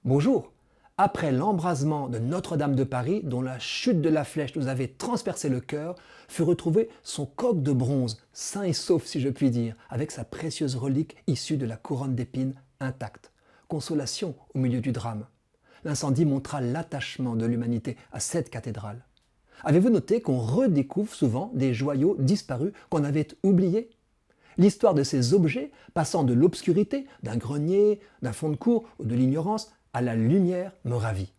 Bonjour. Après l'embrasement de Notre-Dame de Paris, dont la chute de la flèche nous avait transpercé le cœur, fut retrouvé son coq de bronze, sain et sauf si je puis dire, avec sa précieuse relique issue de la couronne d'épines intacte. Consolation au milieu du drame. L'incendie montra l'attachement de l'humanité à cette cathédrale. Avez-vous noté qu'on redécouvre souvent des joyaux disparus qu'on avait oubliés? L'histoire de ces objets, passant de l'obscurité, d'un grenier, d'un fond de cour ou de l'ignorance, à la lumière, me ravit.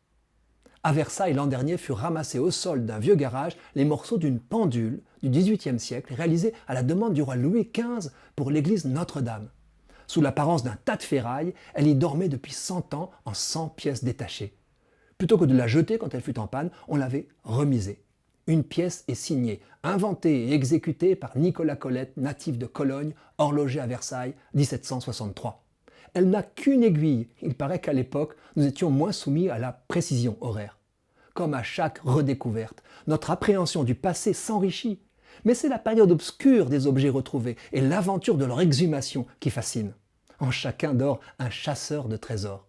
À Versailles, l'an dernier, furent ramassés au sol d'un vieux garage les morceaux d'une pendule du XVIIIe siècle réalisée à la demande du roi Louis XV pour l'église Notre-Dame. Sous l'apparence d'un tas de ferraille, elle y dormait depuis 100 ans en 100 pièces détachées. Plutôt que de la jeter quand elle fut en panne, on l'avait remisée. Une pièce est signée, inventée et exécutée par Nicolas Colette, natif de Cologne, horloger à Versailles, 1763. Elle n'a qu'une aiguille. Il paraît qu'à l'époque, nous étions moins soumis à la précision horaire. Comme à chaque redécouverte, notre appréhension du passé s'enrichit. Mais c'est la période obscure des objets retrouvés et l'aventure de leur exhumation qui fascine. En chacun dort un chasseur de trésors.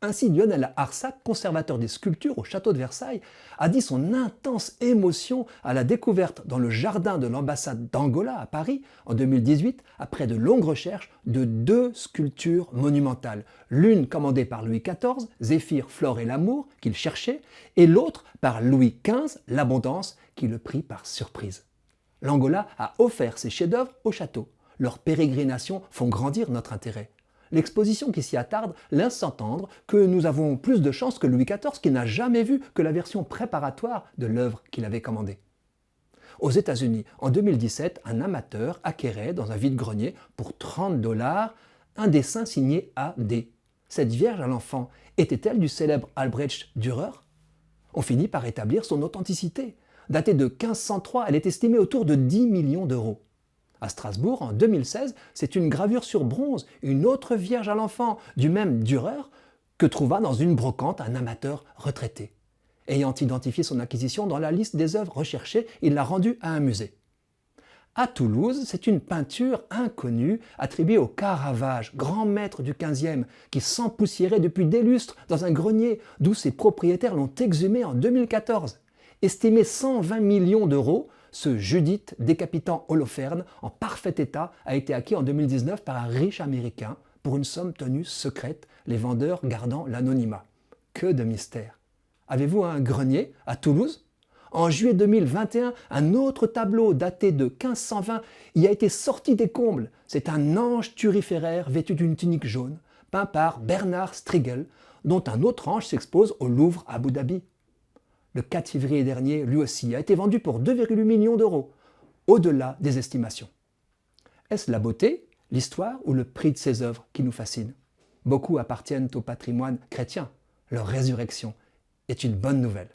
Ainsi, Lionel Arsac, conservateur des sculptures au château de Versailles, a dit son intense émotion à la découverte dans le jardin de l'ambassade d'Angola à Paris en 2018, après de longues recherches, de 2 sculptures monumentales. L'une commandée par Louis XIV, Zéphyr, Flore et l'amour, qu'il cherchait, et l'autre par Louis XV, l'abondance, qui le prit par surprise. L'Angola a offert ses chefs-d'œuvre au château. Leurs pérégrinations font grandir notre intérêt. L'exposition qui s'y attarde laisse entendre que nous avons plus de chance que Louis XIV qui n'a jamais vu que la version préparatoire de l'œuvre qu'il avait commandée. Aux États-Unis, en 2017, un amateur acquérait dans un vide-grenier pour $30 un dessin signé A.D. Cette Vierge à l'enfant était-elle du célèbre Albrecht Dürer? On finit par établir son authenticité. Datée de 1503, elle est estimée autour de 10 millions d'euros. À Strasbourg, en 2016, c'est une gravure sur bronze, une autre Vierge à l'enfant, du même Dürer, que trouva dans une brocante un amateur retraité. Ayant identifié son acquisition dans la liste des œuvres recherchées, il l'a rendue à un musée. À Toulouse, c'est une peinture inconnue attribuée au Caravage, grand maître du XVe, qui s'empoussiérait depuis des lustres dans un grenier d'où ses propriétaires l'ont exhumé en 2014. Estimé 120 millions d'euros, ce Judith décapitant Holoferne, en parfait état, a été acquis en 2019 par un riche américain pour une somme tenue secrète, les vendeurs gardant l'anonymat. Que de mystère! Avez-vous un grenier à Toulouse? En juillet 2021, un autre tableau daté de 1520 y a été sorti des combles. C'est un ange turiféraire vêtu d'une tunique jaune, peint par Bernard Strigel, dont un autre ange s'expose au Louvre à Abu Dhabi. Le 4 février dernier, lui aussi, a été vendu pour 2,8 millions d'euros, au-delà des estimations. Est-ce la beauté, l'histoire ou le prix de ces œuvres qui nous fascinent? Beaucoup appartiennent au patrimoine chrétien. Leur résurrection est une bonne nouvelle.